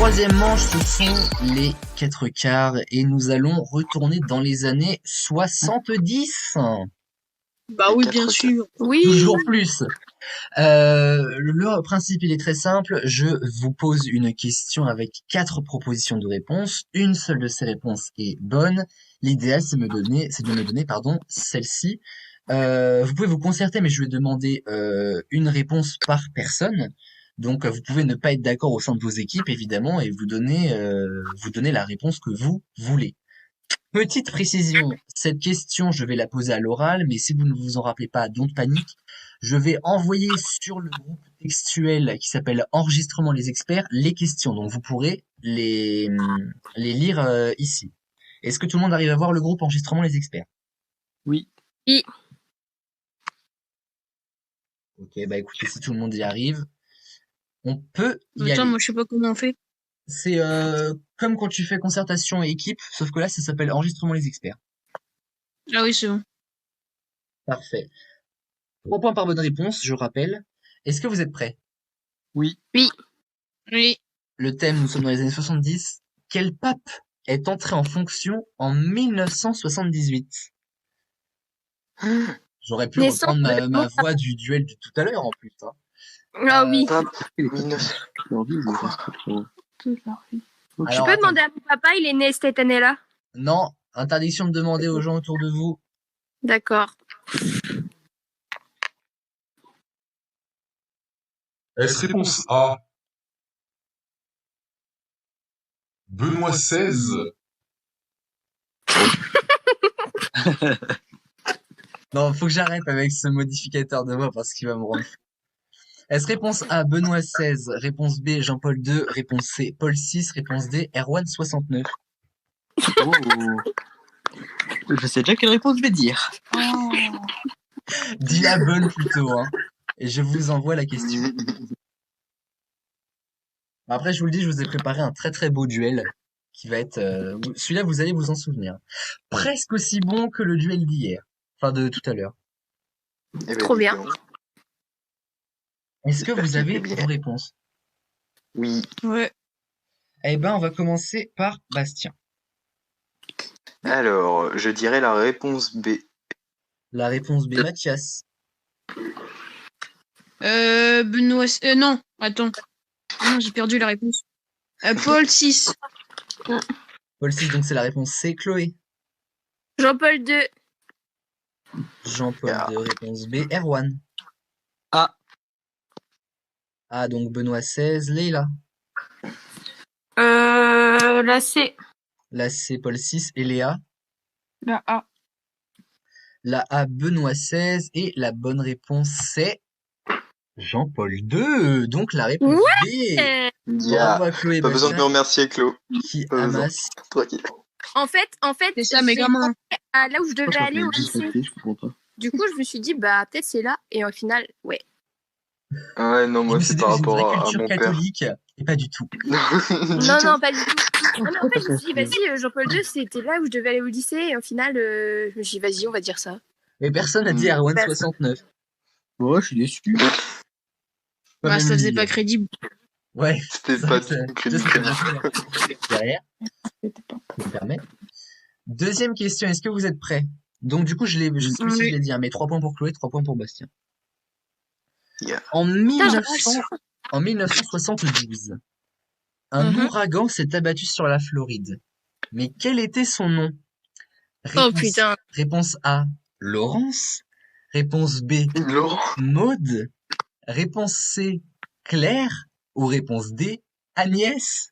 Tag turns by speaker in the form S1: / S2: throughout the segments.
S1: troisième manche, ce sont les 4 quarts et nous allons retourner dans les années 70.
S2: Bah oui, bien sûr. Oui.
S1: Toujours plus. Le principe, il est très simple. Je vous pose une question avec 4 propositions de réponse. Une seule de ces réponses est bonne. L'idéal, c'est de me donner, celle-ci. Vous pouvez vous concerter, mais je vais demander une réponse par personne. Donc, vous pouvez ne pas être d'accord au sein de vos équipes, évidemment, et vous donner la réponse que vous voulez. Petite précision, cette question, je vais la poser à l'oral, mais si vous ne vous en rappelez pas, don't panique. Je vais envoyer sur le groupe textuel qui s'appelle Enregistrement les experts les questions. Donc vous pourrez les lire ici. Est-ce que tout le monde arrive à voir le groupe Enregistrement les experts?
S3: Oui.
S2: Oui.
S1: Ok, bah écoutez, si tout le monde y arrive, on peut y
S2: Attends,
S1: aller.
S2: moi je sais pas comment on fait.
S1: C'est comme quand tu fais concertation et équipe, sauf que là, ça s'appelle Enregistrement les experts.
S2: Ah oui, c'est bon.
S1: Parfait. 3 points par bonne réponse, je rappelle. Est-ce que vous êtes prêts?
S3: Oui.
S2: Oui. Oui.
S1: Le thème, nous sommes dans les années 70. Quel pape est entré en fonction en 1978? J'aurais pu
S2: Naissance
S1: reprendre
S2: de
S1: ma voix du duel de tout à l'heure en plus. Hein.
S2: Ah oui.
S4: Pape
S3: Les
S4: 1900.
S3: leur vie, ils
S4: Quoi
S3: savent pas trop. Ok.
S2: Tu peux demander à mon papa, il est né cette année-là?
S1: Non, interdiction de demander aux gens autour de vous.
S2: D'accord.
S5: Est-ce réponse A, Benoît XVI?
S1: Non, faut que j'arrête avec ce modificateur de voix parce qu'il va me rendre fou. Est-ce réponse A, Benoît XVI, réponse B, Jean-Paul II, réponse C, Paul VI, réponse D, Erwan 69?
S3: Oh. Je sais déjà quelle réponse je vais dire.
S1: Dis la bonne plutôt, hein. Et je vous envoie la question. Après, je vous le dis, je vous ai préparé un très très beau duel qui va être... celui-là, vous allez vous en souvenir. Presque aussi bon que le duel d'hier. Enfin, de tout à l'heure.
S4: Eh ben,
S2: Trop
S4: dis
S2: bien.
S4: donc.
S1: Est-ce que
S4: J'espère
S1: vous
S4: qu'il
S1: avez
S4: fait bien.
S1: vos réponses?
S4: Oui.
S2: Ouais.
S1: Eh ben, on va commencer par Bastien.
S4: Alors, je dirais la réponse B.
S1: La réponse B, Mathias.
S2: Benoît... non, attends. Non, j'ai perdu la réponse. Paul VI.
S1: Paul VI, donc c'est la réponse C, Chloé.
S2: Jean-Paul II.
S1: Jean-Paul
S4: Ah.
S1: II, réponse B, Erwan.
S3: A.
S1: A, donc Benoît XVI, Leïla.
S2: La C.
S1: La C, Paul VI et Léa.
S2: La A.
S1: La A, Benoît XVI. Et la bonne réponse, c'est Jean-Paul II. Donc la réponse B. Bravo à Chloé et
S4: Pas besoin de me
S1: Bastien
S4: remercier, Chlo.
S1: qui
S4: Pas besoin.
S1: amassent.
S4: Tranquille.
S2: En fait,
S6: C'est ça, mes
S2: j'ai
S6: gamins.
S2: pensé à là où je
S3: Pourquoi
S2: devais
S3: ça
S2: aller
S3: fait
S2: au
S3: 10
S2: lycée.
S3: papiers, je comprends pas.
S2: Du coup, je me suis dit, bah, peut-être c'est là. Et au final, ouais.
S4: Ouais, non,
S1: Je
S4: moi,
S1: me suis
S4: c'est
S1: dit,
S4: par
S1: j'ai une vraie
S4: rapport à
S1: culture
S4: mon père.
S1: catholique. Et pas du tout.
S4: Du
S2: Non,
S4: tout.
S2: non, pas du tout. Non, mais en fait, je me suis dit, vas-y, Jean-Paul II, c'était là où je devais aller au lycée. Et au final, je me suis dit, vas-y, on va dire ça.
S1: Mais personne n'a dit Erwan
S2: Bah,
S1: 69.
S3: Ouais, je suis déçu.
S1: Pas
S2: Bah,
S1: même
S2: ça faisait
S1: lui.
S2: pas crédible.
S1: Ouais.
S4: C'était
S1: c'est
S4: pas
S1: vrai que ça-
S4: du tout
S1: ça, c'était
S4: crédible.
S1: vachement derrière. Je me permets. Deuxième question, est-ce que vous êtes prêts? Donc du coup, celui-ci, je
S2: Oui.
S1: l'ai dit, hein, mais 3 points pour Chloé, 3 points pour Bastien.
S4: Yeah.
S1: En
S2: Putain,
S1: 1900, en 1972, un
S2: Mhm.
S1: ouragan s'est abattu sur la Floride. Mais quel était son nom?
S2: Oh putain.
S1: Réponse A, Laurence. Réponse B,
S4: Laurent.
S1: Maude. Réponse C, Claire. Ou réponse D, Agnès.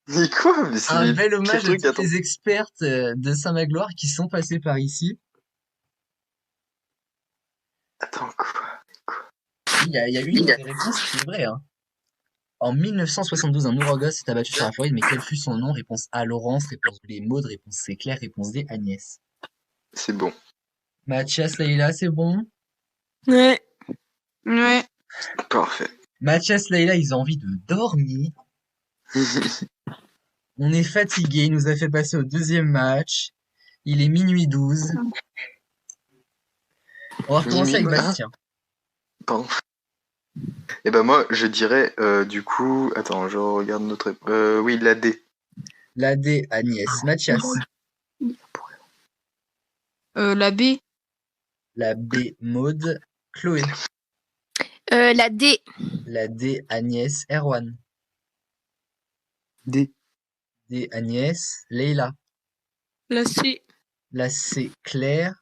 S4: Mais quoi? Mais c'est
S1: Un bel
S4: quel
S1: hommage à
S4: truc,
S1: toutes
S4: attends.
S1: les expertes de Saint-Magloire qui sont passées par ici.
S4: Attends, quoi?
S1: Il y a une des réponses qui est vraie. Hein. En 1972, un ouragan s'est abattu sur la Floride, mais quel fut son nom? Réponse A, Laurence. Réponse B, Maude. Réponse C, Claire. Réponse D, Agnès.
S4: C'est bon.
S1: Mathias, Leïla, c'est bon?
S2: Ouais. Ouais.
S4: Parfait.
S1: Mathias, Leïla, ils ont envie de dormir. On est fatigué, il nous a fait passer au deuxième match. Il est minuit 12. On va recommencer avec
S4: Minuit, hein?
S1: Bastien.
S4: Pardon. Et ben moi, je dirais, du coup... Attends, je regarde notre... oui, la D.
S1: La D, Agnès. Mathias.
S6: La B.
S1: La B, Maud. Chloé.
S2: La D.
S1: La D, Agnès. Erwan.
S3: D.
S1: D, Agnès. Leïla.
S6: La C.
S1: La C, Claire.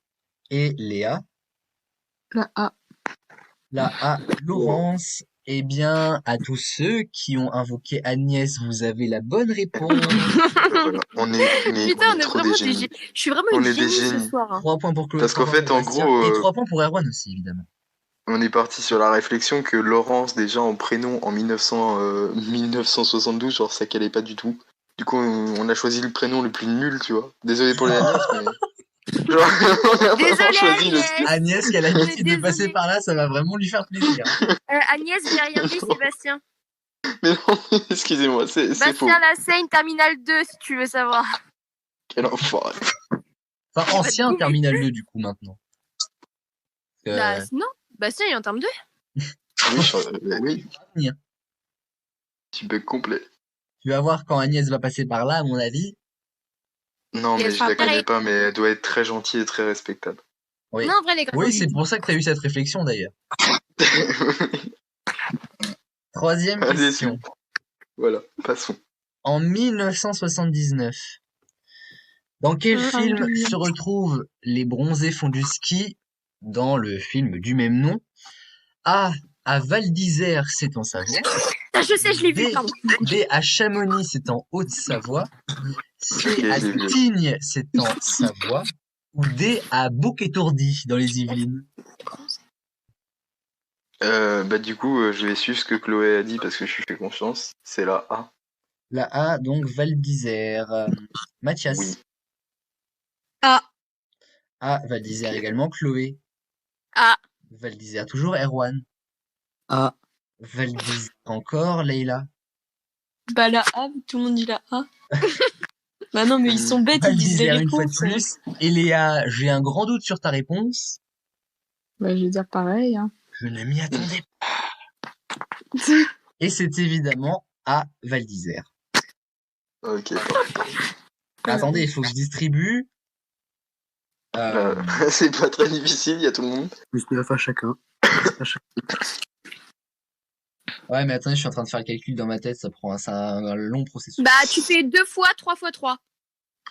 S1: Et Léa.
S6: La A.
S1: La A, Laurence. Eh bien, à tous ceux qui ont invoqué Agnès, vous avez la bonne réponse.
S4: Voilà. On est
S2: Putain, on est
S4: trop
S2: vraiment
S4: des
S2: des
S4: génies.
S2: génies. Je suis vraiment
S4: On
S2: une
S4: est des
S2: génie ce
S4: génies.
S2: soir. hein.
S1: 3 points pour Chloé.
S4: Parce qu'en
S1: 3 points
S4: fait,
S1: pour
S4: en
S1: Bastien,
S4: gros,
S1: et 3 points pour Erwan aussi, évidemment.
S4: on est parti sur la réflexion que Laurence, déjà en prénom en 1972, genre ça calait pas du tout. Du coup, on a choisi le prénom le plus nul, tu vois. Désolé pour les Agnès, mais... Genre, on a vraiment
S2: Désolée,
S4: choisi le
S2: Agnès.
S4: style.
S1: Agnès, qui a l'habitude de passer
S2: Désolée.
S1: par là, ça va vraiment lui faire plaisir.
S2: Agnès, j'ai rien dit, Sébastien.
S4: Mais non, excusez-moi, c'est faux.
S2: Bastien Lassaigne, terminale 2, si tu veux savoir.
S4: Quel enfoiré.
S1: Enfin, ancien Terminal 2, du coup, maintenant.
S2: Non, Bastien, il est en terme 2.
S4: Oui,
S1: Bien.
S4: tu bug complet.
S1: Tu vas voir quand Agnès va passer par là, à mon avis.
S4: Non,
S2: Et
S4: mais
S2: elle
S4: je
S2: sera
S4: la connais
S2: pareille.
S4: pas, mais elle doit être très gentille et très respectable.
S1: Oui,
S2: Non, en vrai, les gars.
S1: oui, c'est pour ça que tu as eu cette réflexion, d'ailleurs. Troisième
S4: Allez,
S1: question.
S4: Voilà, passons.
S1: En 1979, dans quel film se retrouvent les bronzés font du ski dans le film du même nom? A. À Val d'Isère, c'est en Savoie.
S2: Ah, je sais, je l'ai vu,
S1: D.
S2: pardon.
S1: D. À Chamonix, c'est en Haute-Savoie. C.
S4: Ok,
S1: À
S4: j'ai vu.
S1: Tignes, c'est en Savoie. Ou D. À Bouquet-Tourdy, dans les Yvelines.
S4: Du coup, je vais suivre ce que Chloé a dit parce que je lui fais confiance. C'est la A.
S1: La A, donc Val d'Isère. Mathias.
S4: Oui.
S6: A.
S1: A. Val d'Isère
S4: Ok.
S1: également. Chloé.
S2: A.
S1: Val d'Isère toujours. Erwan.
S3: A.
S1: Val d'Isère encore. Leïla.
S6: Bah la A, tout le monde dit la A. Bah non, mais ils sont bêtes,
S1: Val
S6: ils disent les
S1: d'Isère une fois de
S6: réponses.
S1: plus. Et Léa, j'ai un grand doute sur ta réponse.
S7: Bah, je vais dire pareil. Hein.
S1: Je ne m'y attendais pas. Et c'est évidemment à Val d'Isère.
S4: Ok,
S1: Attendez, il faut que je distribue.
S4: c'est pas très difficile, il y a tout le monde.
S3: Plus 9 à chacun.
S1: Ouais, mais attendez, je suis en train de faire le calcul dans ma tête, c'est un long processus.
S2: Bah, tu fais 2 fois 3 fois 3.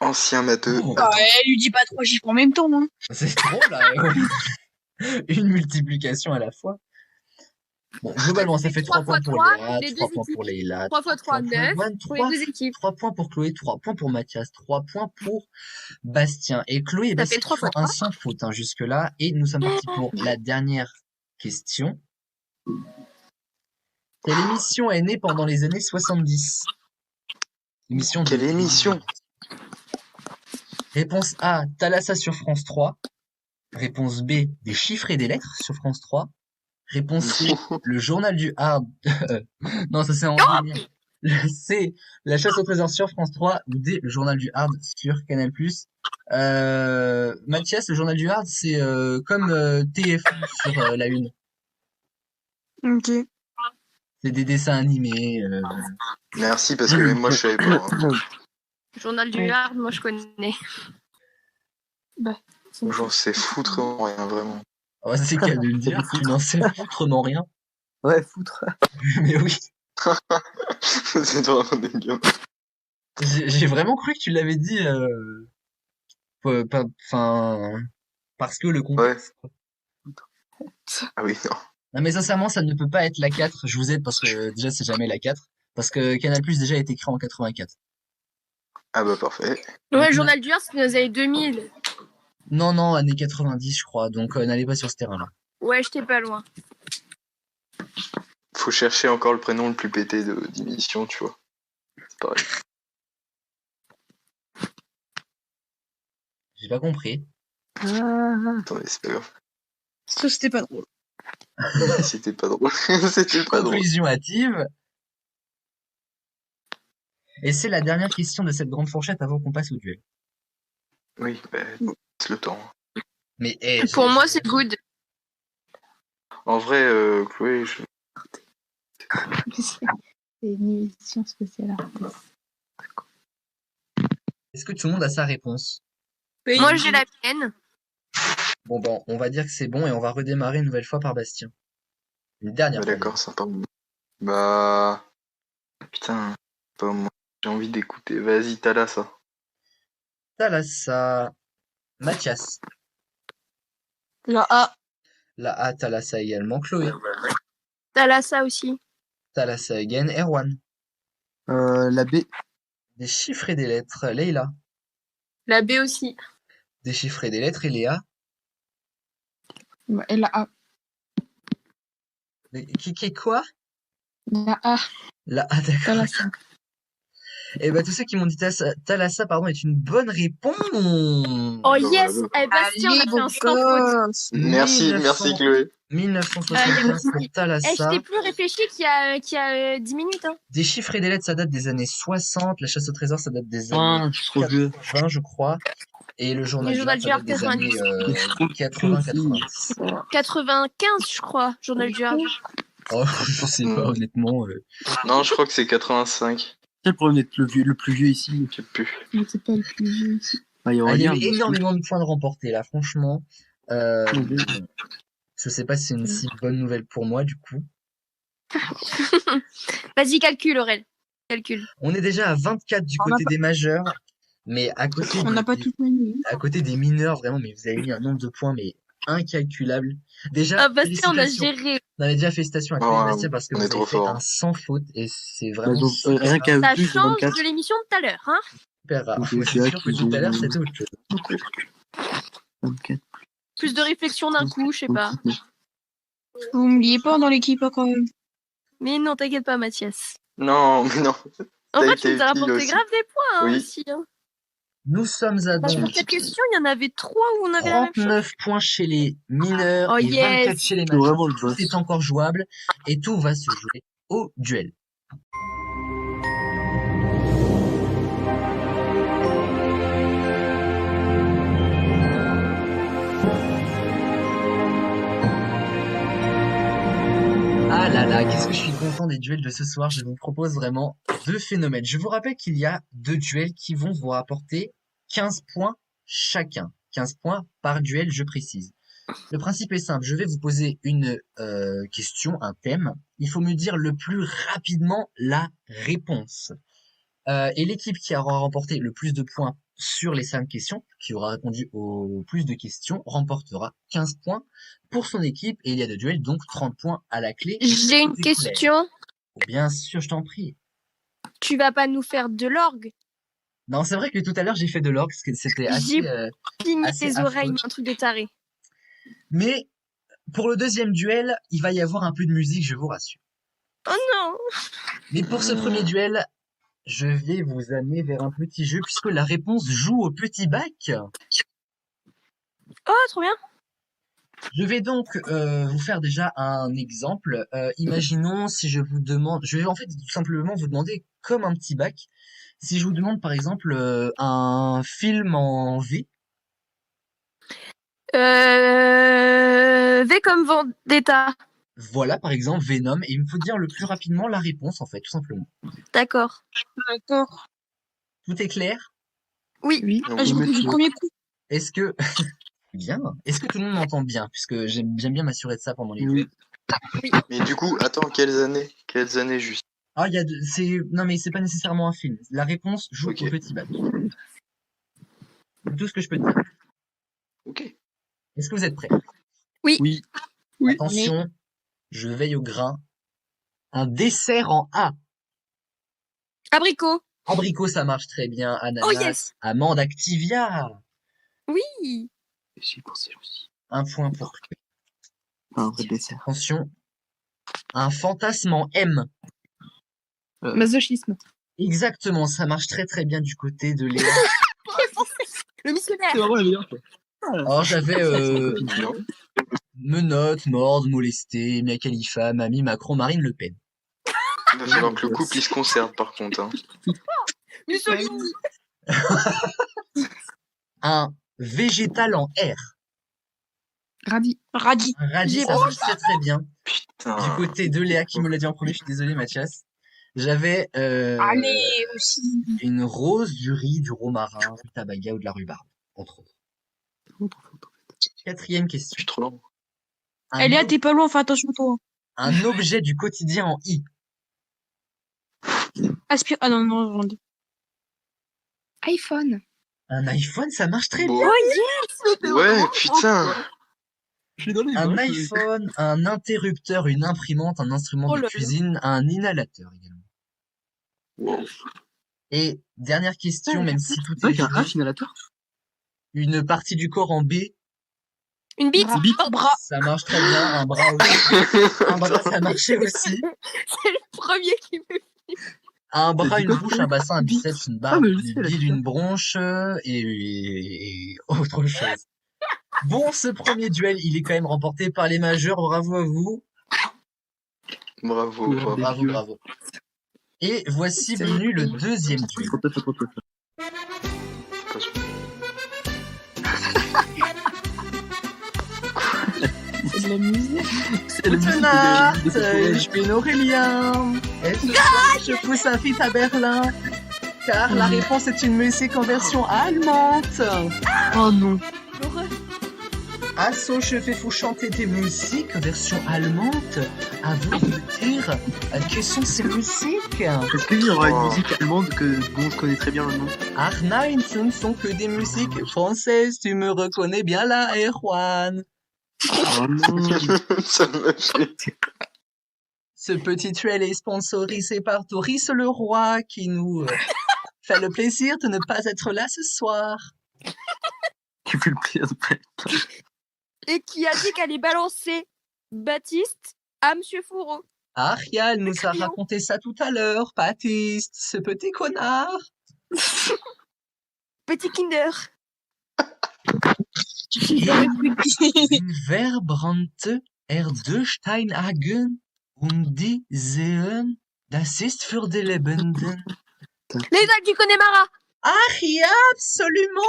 S4: Ancien matheux.
S1: Oh.
S4: Attends.
S7: Ouais, lui dis pas 3 chiffres en même temps. Hein.
S1: C'est trop là. Une multiplication à la fois. Bon, globalement, ça fait 3 points pour Léa,
S2: les
S1: 3
S2: deux
S1: points
S2: équipes.
S1: pour Leïla,
S2: 3 fois 3, 9. Pour les
S1: 3
S2: deux équipes.
S1: points pour Chloé, 3 points pour Mathias, 3 points pour Bastien. Et Chloé et
S2: Ça
S1: Bastien
S2: fait 3
S1: font
S2: fois
S1: un
S2: 3.
S1: sans faute jusque-là. Et nous sommes partis pour la dernière question. Quelle émission est née pendant les années 70? Émission de...
S4: Quelle émission?
S1: Réponse A, Thalassa sur France 3. Réponse B, des chiffres et des lettres sur France 3. Réponse C, le journal du Hard. Non, ça c'est en venir. C, la chasse au trésor sur France 3. Ou D, le journal du Hard sur Canal+. Mathias, le journal du Hard, c'est comme TF1 sur la Une.
S7: Ok.
S1: C'est des dessins animés.
S4: Merci, parce que même moi je savais pas. hein.
S2: Journal du
S7: Ouais.
S2: Hard, moi je connais.
S4: Genre, c'est foutrement rien, vraiment.
S1: Oh, c'est qu'à de le dire, tu n'en sais foutrement rien.
S3: Ouais, foutre.
S1: Mais oui,
S4: C'est vraiment dégueu.
S1: j'ai vraiment cru que tu l'avais dit. Enfin, parce que le contexte.
S4: Ah oui, non.
S1: Non, mais sincèrement, ça ne peut pas être la 4. Je vous aide parce que déjà, c'est jamais la 4. Parce que Canal+ déjà a été créé en 84.
S4: Ah bah parfait.
S2: Ouais, le journal du Hard, c'est dans les années 2000.
S1: Non, non, années 90, je crois. Donc, n'allez pas sur ce terrain-là.
S2: Ouais, j'étais pas loin.
S4: Faut chercher encore le prénom le plus pété d'émission, tu vois. C'est pareil.
S1: J'ai pas compris.
S4: Attendez, c'est pas grave.
S7: Ça, c'était pas drôle.
S4: C'était pas drôle. C'était pas drôle.
S1: Conclusion hâtive. Et c'est la dernière question de cette grande fourchette avant qu'on passe au duel.
S4: Oui, bah, c'est le temps.
S1: Mais
S2: Pour moi, c'est good.
S4: En vrai, Chloé,
S7: C'est une émission spéciale artiste.
S1: Est-ce que tout le monde a sa réponse?
S2: Moi, j'ai la mienne.
S1: Bon, on va dire que c'est bon et on va redémarrer une nouvelle fois par Bastien. Une dernière
S4: Bah,
S1: fois.
S4: d'accord, sympa. Bah. Putain, pas moi. J'ai envie d'écouter. Vas-y, t'as là ça.
S1: Thalassa. Mathias.
S6: La A.
S1: La A, Thalassa également. Chloé.
S2: T'as là ça aussi.
S1: Thalassa again. Erwan.
S3: La B.
S1: Des chiffres et des lettres. Leïla.
S6: La B aussi.
S1: Des chiffres et des lettres. Et Léa.
S7: Et la A.
S1: Qui est quoi?
S7: La A.
S1: La A, d'accord.
S7: Thalassa.
S1: Et bah tous ceux qui m'ont dit Thalassa, pardon, est une bonne réponse.
S2: Oh yes. Eh, Bastien, on a fait un sans faute.
S4: Merci,
S1: 1900.
S4: merci Chloé.
S1: 1975 pour
S2: Eh, je
S1: Thalassa.
S2: t'ai plus réfléchi qu'il y a 10 minutes. Hein.
S1: Des chiffres et des lettres, ça date des années 60. La chasse au trésor, ça date des années
S3: Ah, je suis trop vieux.
S1: 80, je crois. Et le journal
S2: Le
S1: du
S2: journal
S1: Hard,
S2: du
S1: ça date
S2: Hard,
S1: des années 80-90.
S2: 95, je crois, journal du Hard.
S1: Oh, je sais pas, honnêtement.
S4: Non, je crois que c'est 85.
S3: C'est le problème d'être le plus vieux ici.
S4: Je sais plus.
S7: Mais c'est pas le plus vieux ici.
S3: Bah, il y aura
S1: Ah, il y
S3: rien.
S1: avait énormément de points de remportés, là, franchement. Je sais pas si c'est une si bonne nouvelle pour moi, du coup.
S2: Vas-y, calcule, Aurel. Calcule.
S1: On est déjà à 24 du côté des majeurs, mais à côté,
S7: On n'a pas tout gagné.
S1: à côté des mineurs, vraiment, mais vous avez mis un nombre de points, mais incalculable. Déjà,
S2: Ah, Bastien, on a
S1: félicitations.
S2: géré.
S1: On avait déjà félicitations à
S4: Oh,
S1: Chloé et Bastien parce que
S4: on
S1: vous
S4: est
S1: avez
S4: trop
S1: fait
S4: fort.
S1: un sans faute et c'est
S3: Bah,
S1: vraiment
S3: donc, rien qu'à
S2: Ça
S3: plus,
S2: change
S3: 24.
S2: de l'émission de tout à l'heure, hein.
S1: super rare.
S3: Donc,
S1: C'est
S3: c'est vrai
S1: sûr que
S3: qu'ils
S1: tout à l'heure,
S3: ont-
S1: c'était autre chose.
S3: 24.
S2: Plus de réflexion d'un coup, je sais pas.
S7: Vous m'oubliez pas dans l'équipe quand même.
S2: Mais non, t'inquiète pas, Mathias.
S4: Non, mais non.
S2: En
S4: T'as
S2: vrai,
S4: été
S2: tu nous as
S4: utile
S2: rapporté
S4: aussi.
S2: grave des points hein,
S4: Oui.
S2: aussi. Hein.
S1: Nous sommes à
S2: Parce que
S1: donc
S2: pour 4 questions, il y en avait 3 où on avait la même chose.
S1: 39 points chez les mineurs
S2: Oh
S1: et
S2: yes.
S1: 24 chez les
S3: C'est
S1: majeurs.
S3: vraiment le
S1: Tout
S3: boss.
S1: est encore jouable et tout va se jouer au duel. Ah là là, qu'est-ce que je suis content des duels de ce soir. Je vous propose vraiment deux phénomènes. Je vous rappelle qu'il y a deux duels qui vont vous rapporter 15 points chacun. 15 points par duel, je précise. Le principe est simple. Je vais vous poser une question, un thème. Il faut me dire le plus rapidement la réponse. Et l'équipe qui aura remporté le plus de points sur les 5 questions, qui aura répondu au plus de questions, remportera 15 points pour son équipe. Et il y a deux duels, donc 30 points à la clé.
S2: J'ai une
S1: Tout est clair.
S2: question.
S1: Bien sûr, je t'en prie.
S2: Tu vas pas nous faire de l'orgue?
S1: Non, c'est vrai que tout à l'heure, j'ai fait de l'orgue, parce que c'était assez...
S2: J'ai Pigne
S1: assez
S2: tes oreilles,
S1: affreux.
S2: un truc de taré.
S1: Mais pour le deuxième duel, il va y avoir un peu de musique, je vous rassure.
S2: Oh non.
S1: Mais pour ce premier duel, je vais vous amener vers un petit jeu, puisque la réponse joue au petit bac.
S2: Oh, trop bien.
S1: Je vais donc vous faire déjà un exemple. Imaginons si je vous demande, je vais en fait tout simplement vous demander comme un petit bac, si je vous demande par exemple un film en V,
S2: V comme Vendetta.
S1: voilà par exemple Venom, et il me faut dire le plus rapidement la réponse en fait, tout simplement.
S2: D'accord.
S7: D'accord.
S1: Tout est clair?
S2: Oui.
S7: Oui.
S4: Donc,
S7: Ah, j'ai compris du premier coup.
S1: Est-ce que bien, est-ce que tout le monde m'entend bien, puisque j'aime bien m'assurer de ça pendant les
S3: Oui.
S4: Mais du coup, attends, quelles années juste?
S1: Ah, il y a non mais c'est pas nécessairement un film. La réponse joue
S4: Ok.
S1: au petit bac. C'est tout ce que je peux te dire.
S4: Ok.
S1: Est-ce que vous êtes prêts?
S3: Oui.
S7: Oui.
S1: Attention, je veille au grain. Un dessert en A.
S2: Abricot.
S1: Abricot, ça marche très bien. Ananas.
S2: Oh yes.
S1: Amande, Activia.
S2: Oui.
S3: J'ai pensé aussi.
S1: Un point pour Chloé.
S3: Un vrai dessert.
S1: Attention. Un fantasme en M.
S7: Masochisme.
S1: Exactement, ça marche très très bien du côté de Léa.
S2: Le missionnaire.
S3: C'est vraiment la meilleure.
S1: Alors j'avais
S4: Non.
S1: menottes, mordre, molester, Mia Khalifa, Mamie, Macron, Marine Le Pen.
S4: Il va falloir que le couple il se concerte par contre. Hein.
S2: Mussolini.
S1: Un végétal en R.
S7: Radis.
S6: Radis.
S1: Radis,
S2: J'ai
S1: ça marche très très bien. Du
S4: Putain.
S1: côté de Léa qui me l'a dit en premier, je suis désolé Mathias. J'avais
S6: Allez, aussi.
S1: une rose, du riz, du romarin, du tabaga ou de la rhubarbe, entre autres. Quatrième
S4: Je
S1: question.
S4: suis trop lent.
S1: Un,
S6: Léa,
S1: ob-
S6: t'es pas loin, fais attention toi.
S1: un objet du quotidien en I.
S6: Aspire. Ah non, non, j'en dis.
S7: iPhone.
S1: Un iPhone, ça marche très
S4: Bon.
S1: bien.
S4: Ouais, putain.
S3: Je suis dans les
S1: Un
S3: mains, je-
S1: iPhone, un interrupteur, une imprimante, un instrument
S6: Oh
S1: de
S6: là là.
S1: cuisine, un inhalateur également.
S4: Wow.
S1: Et dernière question, même si tout
S3: C'est vrai
S1: est
S3: qu'il y a un
S1: joué,
S3: inhalateur.
S1: une partie du corps en B,
S6: Une bite.
S7: Bras.
S6: Oh, bras.
S1: ça marche très bien. Un bras aussi. Un bras, ça marchait aussi.
S2: C'est le premier qui me.
S1: Un bras,
S3: dit
S1: une
S3: quoi,
S1: bouche, un bassin, un biceps, une barbe,
S3: Ah, mais je
S1: une
S3: sais, là,
S1: bile,
S3: c'est
S1: une bronche et autre chose. Bon, ce premier duel, il est quand même remporté par les majeurs. Bravo à vous.
S4: Bravo,
S3: Ouais,
S4: bravo.
S1: Bravo,
S3: vieux.
S1: bravo. Et voici
S2: C'est
S1: venu le deuxième duel.
S3: 39 à 39.
S7: C'est de la musique.
S3: C'est la
S1: Gute
S3: musique
S1: Nacht,
S3: de cette
S1: ich bin Aurélien. Et ce soir, je pousse un feat à Berlin. Car la réponse est une musique en version allemande.
S3: Oh non.
S1: Asso, je vais vous chanter des musiques en version allemande. À vous de me dire quelles sont ces musiques.
S3: Est-ce qu'il y aura une musique allemande dont je connais très bien le nom?
S1: Ach nein, ce ne sont que des musiques françaises. Tu me reconnais bien là, Erwan.
S3: Oh non.
S4: Ça me fait.
S1: Ce petit duel est sponsorisé par Doris Leroy qui nous fait le plaisir de ne pas être là ce soir.
S3: Qui fait le plaisir de pas être là.
S2: Et qui a dit qu'elle allait balancer Baptiste à Monsieur Fourreau.
S1: Aria, elle nous a
S2: Crions.
S1: raconté ça tout à l'heure, Baptiste, ce petit connard.
S2: Petit Kinder.
S1: Une Verbrannte Erde Steinhagen die sehen, das ist für die Lebenden.
S2: Léna qui connaît Mara.
S1: Aria, absolument.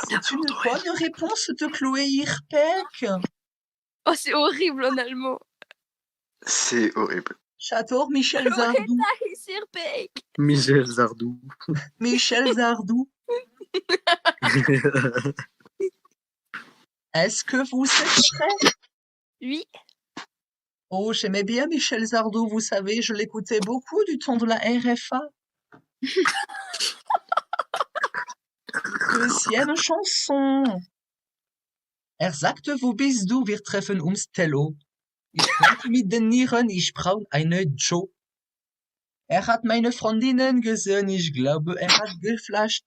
S1: C'est une bonne réponse de Chloé Hirpeck.
S2: Oh, c'est horrible en allemand.
S4: C'est horrible.
S1: J'adore Michel Zardou.
S2: Sirpek.
S3: Michel Zardou.
S1: Michel Zardou. Est-ce que vous êtes prêts?
S2: Oui.
S1: Oh, j'aimais bien Michel Zardou, vous savez, je l'écoutais beaucoup du temps de la RFA. Deuxième chanson. Sagte, wo bist du? Wir treffen uns Tello. Ich konnte mit den Nieren, ich brauch eine Joe. Hat meine Freundinnen gesehen, ich glaube, hat geflasht.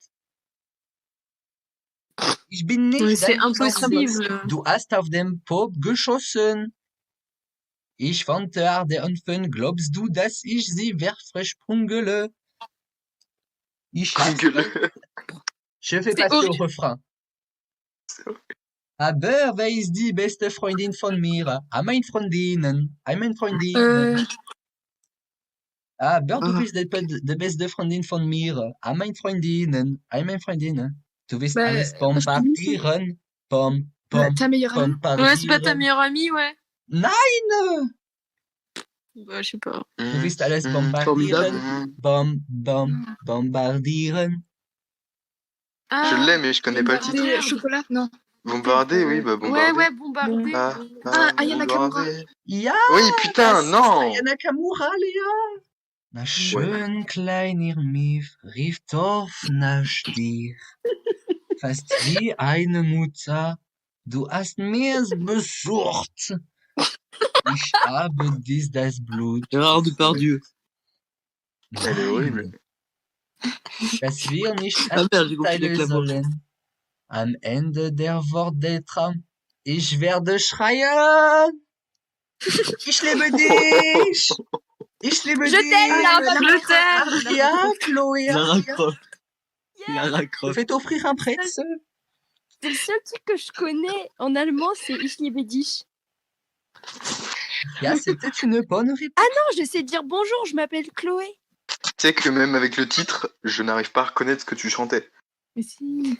S1: Ich bin nicht
S6: Mais c'est
S1: dein Freund,
S6: impossible.
S1: du hast auf dem Pop geschossen. Ich fand der Anfang, glaubst du, dass ich sie versprungele? Ich
S4: Gueule.
S1: Je vais
S2: C'est
S1: passer au
S2: horrible.
S1: refrain.
S4: C'est horrible.
S1: Aber wer ist die beste Freundin von mir? Meine Freundinnen. Meine Freundinnen. Aber du bist die beste Freundin von mir. Meine Freundinnen. Meine Freundinnen. Du willst
S7: Bah,
S1: alles
S7: je connais ça.
S1: bombardieren. Bom, bom,
S7: Ta meilleure amie.
S6: Ouais, c'est pas ta
S1: bombardieren.
S6: meilleure amie, ouais.
S1: Nein!
S6: Bah, je sais pas.
S1: Du willst alles bombardieren.
S3: formidable.
S1: Bom, bom, bombardieren.
S2: Ah,
S4: Je l'ai, mais je connais pas le titre.
S7: Des chocolats. Non.
S4: Bombarder, oui, bah bombarder.
S2: ouais, ouais, bombardé.
S7: Ah, Aya Nakamura.
S4: bombarder.
S1: Ja!
S4: Oui, putain,
S1: das ist
S4: non!
S1: Aya Nakamura, Lea. Na schön klein ihr Mief, rief Dorfner Stier. Fast wie eine Mutter, du hast mir's besucht. Ich habe dies das Blut.
S3: Gérard Depardieu.
S4: Elle est horrible.
S1: Dass wir nicht
S3: Ah merde, j'ai compris
S1: abteilen
S3: avec la voix.
S1: sollen. Am Ende der Worttraum, ich werde schreien. Ich liebe dich. Ich liebe
S2: Je
S1: dich.
S2: t'aime, là,
S6: Je t'aime.
S1: Ach ja, Chloé.
S3: Lara Croft. Lara
S1: Je
S3: Croft.
S1: vais t'offrir un pretzel.
S2: C'est le seul truc que je connais en allemand, c'est Ich liebe dich.
S1: Ja, c'était une bonne réponse.
S2: Non, je sais dire bonjour, je m'appelle Chloé.
S4: Tu sais que même avec le titre, je n'arrive pas à reconnaître ce que tu chantais.
S7: Mais si.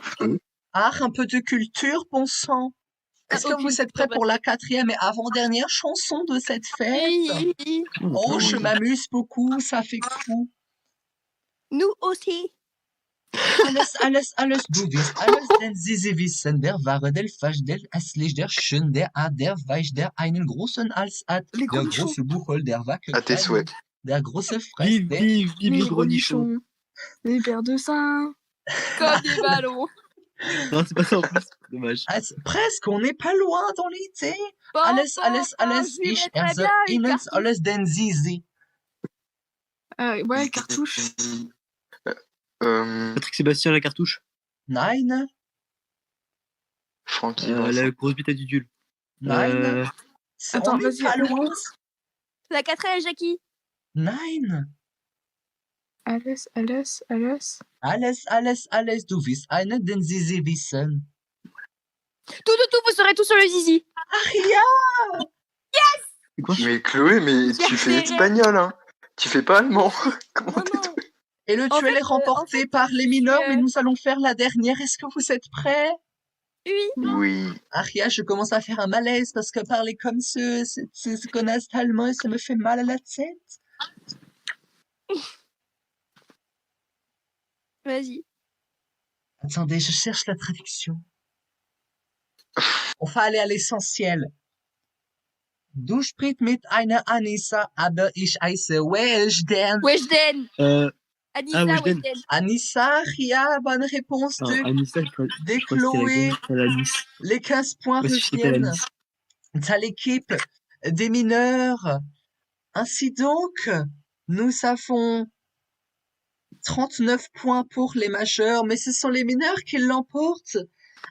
S1: Ah, un peu de culture, bon sang. Est-ce que
S2: aucune
S1: vous êtes prêts
S2: culture,
S1: pour la 4e et avant-dernière chanson de cette fête?
S2: Oui.
S1: Oh, je m'amuse beaucoup, ça fait fou.
S2: Nous aussi.
S1: Alles, du wirst alles, denn sie wissen, der Ware, der Fasch, der Aslich, der Schön, der Ad, der Weich, der einen großen Hals hat,
S7: Les
S1: der
S7: gros
S1: große Buchel, der Wackel,
S4: À tes souhaits.
S1: der große Fresse,
S3: Vive,
S1: der...
S3: vive, vive
S7: les
S3: les gros nichons.
S7: nichons, les vers de sein.
S2: Comme des ballons.
S3: Non, c'est pas ça en plus. Dommage.
S1: Ah, presque, on n'est pas loin dans l'idée. Alles,
S2: je
S1: ich
S2: vivrai très
S1: erse
S2: bien, une
S1: ihnen
S2: cartouche.
S1: alles, denn sie.
S7: Ouais, cartouche.
S3: Patrick Sébastien, la cartouche.
S1: Nein,
S4: Francky
S3: La
S4: Vincent.
S3: grosse bite à Dudule.
S1: nein.
S7: Attends,
S1: On n'est
S7: vas-y,
S1: pas loin.
S7: réponse.
S2: La 4e, Jackie.
S1: Nein.
S7: Alles.
S1: Alles, du wirst einen, denn sie wissen.
S2: Tout, vous serez tous sur le zizi.
S1: Aria!
S3: C'est quoi?
S4: Mais Chloé, mais tu fais espagnol, hein. Tu fais pas allemand. Comment
S2: Non,
S4: t'es
S2: non.
S1: Et le
S2: En
S1: duel
S2: fait,
S1: est remporté par les mineurs, mais nous allons faire la dernière. Est-ce que vous êtes prêts?
S2: Oui.
S4: Oui.
S1: Aria, je commence à faire un malaise parce que parler comme ce connasse allemand, ça me fait mal à la tête.
S2: Vas-y.
S1: Attendez, je cherche la traduction. On va aller à l'essentiel. Du sprichst mit einer Anissa, aber ich heiße Weshden.
S2: Weshden. Anissa,
S3: Weshden.
S2: Weshden.
S1: Anissa, Aria, bonne réponse
S3: Non, Anissa, je crois
S1: de
S3: que
S1: Chloé.
S3: c'est la Nice.
S1: Les 15 points
S3: Ouais, si je sais pas la
S1: reviennent
S3: Nice.
S1: à l'équipe des mineurs. Ainsi donc, nous avons 39 points pour les majeurs, mais ce sont les mineurs qui l'emportent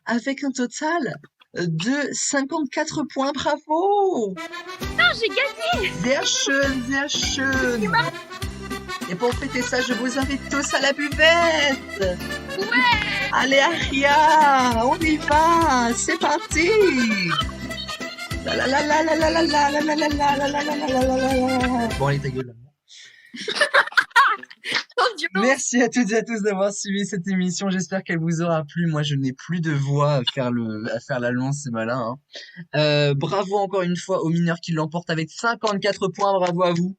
S1: avec un total de 54 points. Bravo!
S2: Non, j'ai gagné.
S1: Sehr schön, sehr schön. Et pour fêter ça, je vous invite tous à la buvette.
S2: Ouais.
S1: Allez, Aria, on y va, c'est parti. La la la la la la la la la la la la la la la la la. Bon, allez, ta gueule. Merci à toutes et à tous d'avoir suivi cette émission. J'espère qu'elle vous aura plu. Moi, je n'ai plus de voix à faire l'annonce, c'est malin. Hein. Bravo encore une fois aux mineurs qui l'emportent avec 54 points. Bravo à vous.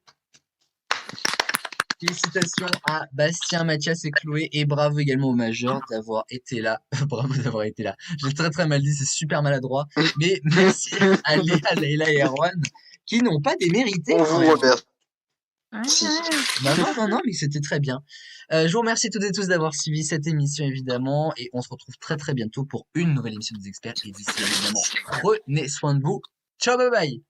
S1: Félicitations à Bastien, Mathias et Chloé et bravo également aux majeurs d'avoir été là. Bravo d'avoir été là. J'ai très très mal dit, c'est super maladroit. Mais merci à Léa, Leïla et Erwan qui n'ont pas démérité.
S4: On vous remercie.
S7: Ouais.
S1: Non, mais c'était très bien. Je vous remercie toutes et tous d'avoir suivi cette émission évidemment et on se retrouve très très bientôt pour une nouvelle émission des experts et d'ici là, évidemment prenez soin de vous. Ciao, bye bye.